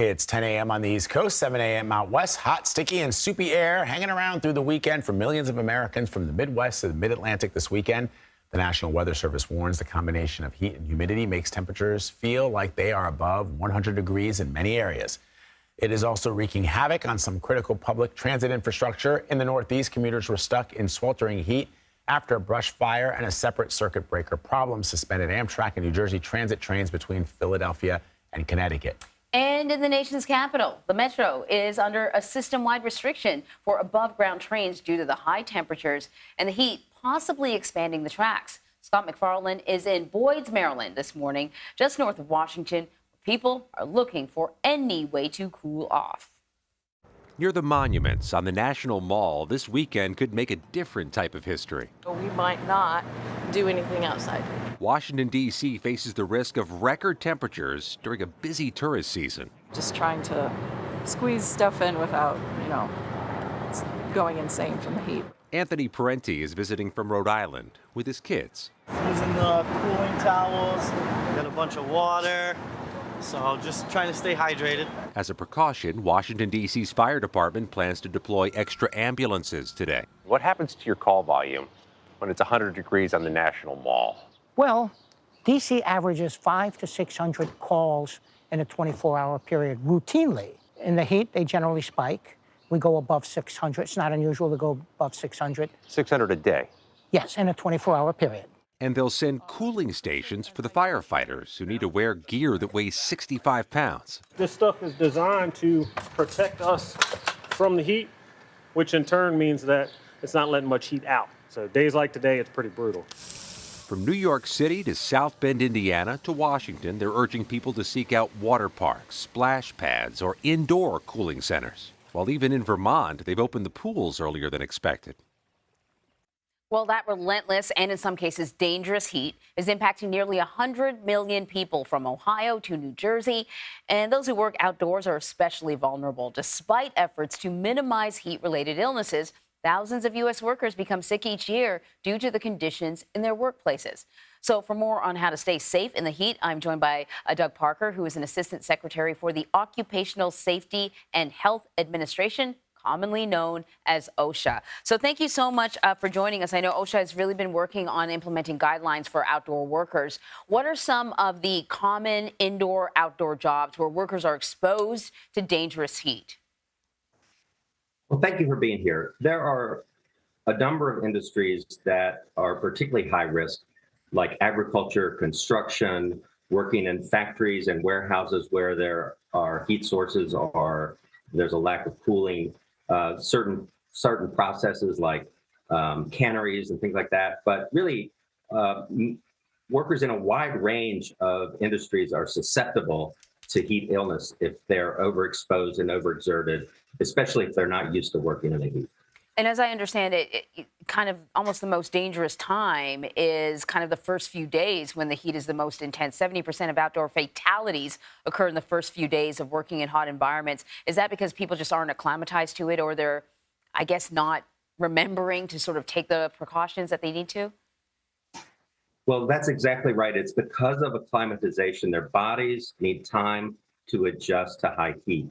It's 10 a.m. on the East Coast, 7 a.m. out west. Hot, sticky, and soupy air hanging around through the weekend for millions of Americans from the Midwest to the Mid-Atlantic this weekend. The National Weather Service warns the combination of heat and humidity makes temperatures feel like they are above 100 degrees in many areas. It is also wreaking havoc on some critical public transit infrastructure. In the Northeast, commuters were stuck in sweltering heat after a brush fire and a separate circuit breaker problem suspended Amtrak and New Jersey Transit trains between Philadelphia and Connecticut. And in the nation's capital, the metro is under a system-wide restriction for above-ground trains due to the high temperatures and the heat possibly expanding the tracks. Scott MacFarlane is in Boyd's, Maryland this morning, just north of Washington, where people are looking for any way to cool off. Near the monuments on the National Mall, this weekend could make a different type of history. We might not do anything outside. Washington, D.C. faces the risk of record temperatures during a busy tourist season. Just trying to squeeze stuff in without, going insane from the heat. Anthony Parenti is visiting from Rhode Island with his kids. Using the cooling towels, got a bunch of water. So just trying to stay hydrated. As a precaution, Washington, D.C.'s fire department plans to deploy extra ambulances today. What happens to your call volume when it's 100 degrees on the National Mall? Well, D.C. averages 500 to 600 calls in a 24-hour period routinely. In the heat, they generally spike. We go above 600. It's not unusual to go above 600. 600 a day? Yes, in a 24-hour period. And they'll send cooling stations for the firefighters who need to wear gear that weighs 65 pounds. This stuff is designed to protect us from the heat, which in turn means that it's not letting much heat out. So days like today, it's pretty brutal. From New York City to South Bend, Indiana to Washington, they're urging people to seek out water parks, splash pads, or indoor cooling centers. While even in Vermont, they've opened the pools earlier than expected. Well, that relentless and in some cases dangerous heat is impacting nearly 100 million people from Ohio to New Jersey. And those who work outdoors are especially vulnerable. Despite efforts to minimize heat-related illnesses, thousands of U.S. workers become sick each year due to the conditions in their workplaces. So for more on how to stay safe in the heat, I'm joined by Doug Parker, who is an assistant secretary for the Occupational Safety and Health Administration, commonly known as OSHA. So thank you so much for joining us. I know OSHA has really been working on implementing guidelines for outdoor workers. What are some of the common indoor-outdoor jobs where workers are exposed to dangerous heat? Well, thank you for being here. There are a number of industries that are particularly high risk, like agriculture, construction, working in factories and warehouses where there are heat sources or there's a lack of cooling. Certain processes like canneries and things like that. But really, workers in a wide range of industries are susceptible to heat illness if they're overexposed and overexerted, especially if they're not used to working in the heat. And as I understand it, kind of almost the most dangerous time is kind of the first few days when the heat is the most intense. 70% of outdoor fatalities occur in the first few days of working in hot environments. Is that because people just aren't acclimatized to it, or they're, I guess, not remembering to sort of take the precautions that they need to? Well, that's exactly right. It's because of acclimatization. Their bodies need time to adjust to high heat.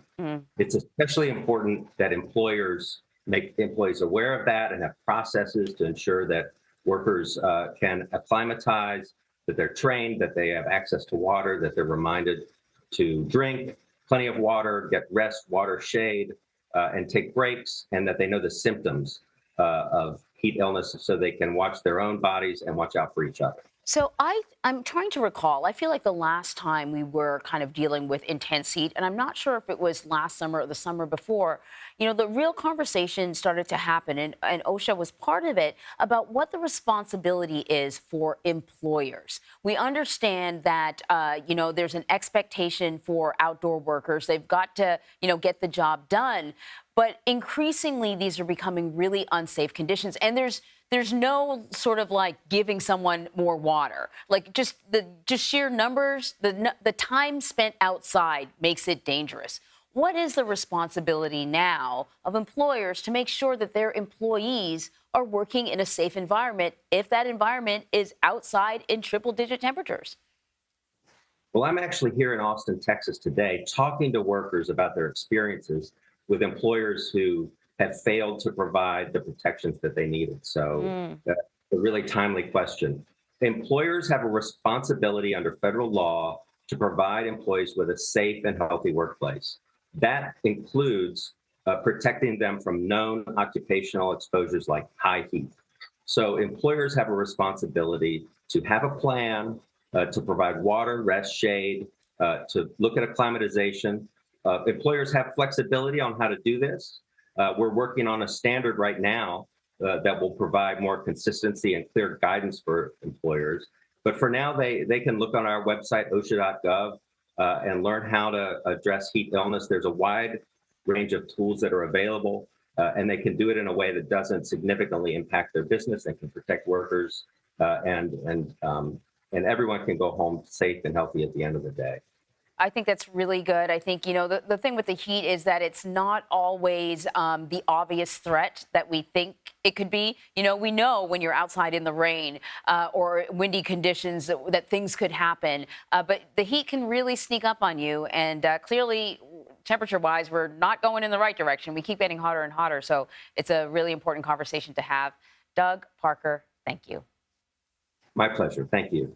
It's especially important that employers make employees aware of that and have processes to ensure that workers can acclimatize, that they're trained, that they have access to water, that they're reminded to drink plenty of water, get rest, water, shade, and take breaks, and that they know the symptoms of heat illness so they can watch their own bodies and watch out for each other. So I'm trying to recall, I feel like the last time we were kind of dealing with intense heat, and I'm not sure if it was last summer or the summer before, the real conversation started to happen, and OSHA was part of it, about what the responsibility is for employers. We understand that, there's an expectation for outdoor workers. They've got to, get the job done. But increasingly, these are becoming really unsafe conditions. And there's no sort of like giving someone more water. Like just sheer numbers, the time spent outside makes it dangerous. What is the responsibility now of employers to make sure that their employees are working in a safe environment if that environment is outside in triple-digit temperatures? Well, I'm actually here in Austin, Texas today, talking to workers about their experiences with employers who have failed to provide the protections that they needed. So that's a really timely question. Employers have a responsibility under federal law to provide employees with a safe and healthy workplace. That includes protecting them from known occupational exposures like high heat. So employers have a responsibility to have a plan, to provide water, rest, shade, to look at acclimatization. Employers have flexibility on how to do this. We're working on a standard right now that will provide more consistency and clear guidance for employers. But for now, they can look on our website, OSHA.gov, and learn how to address heat illness. There's a wide range of tools that are available, and they can do it in a way that doesn't significantly impact their business and can protect workers, and everyone can go home safe and healthy at the end of the day. I think that's really good. I think, the thing with the heat is that it's not always the obvious threat that we think it could be. We know when you're outside in the rain or windy conditions that things could happen. But the heat can really sneak up on you. And clearly, temperature-wise, we're not going in the right direction. We keep getting hotter and hotter. So it's a really important conversation to have. Doug, Parker, thank you. My pleasure. Thank you.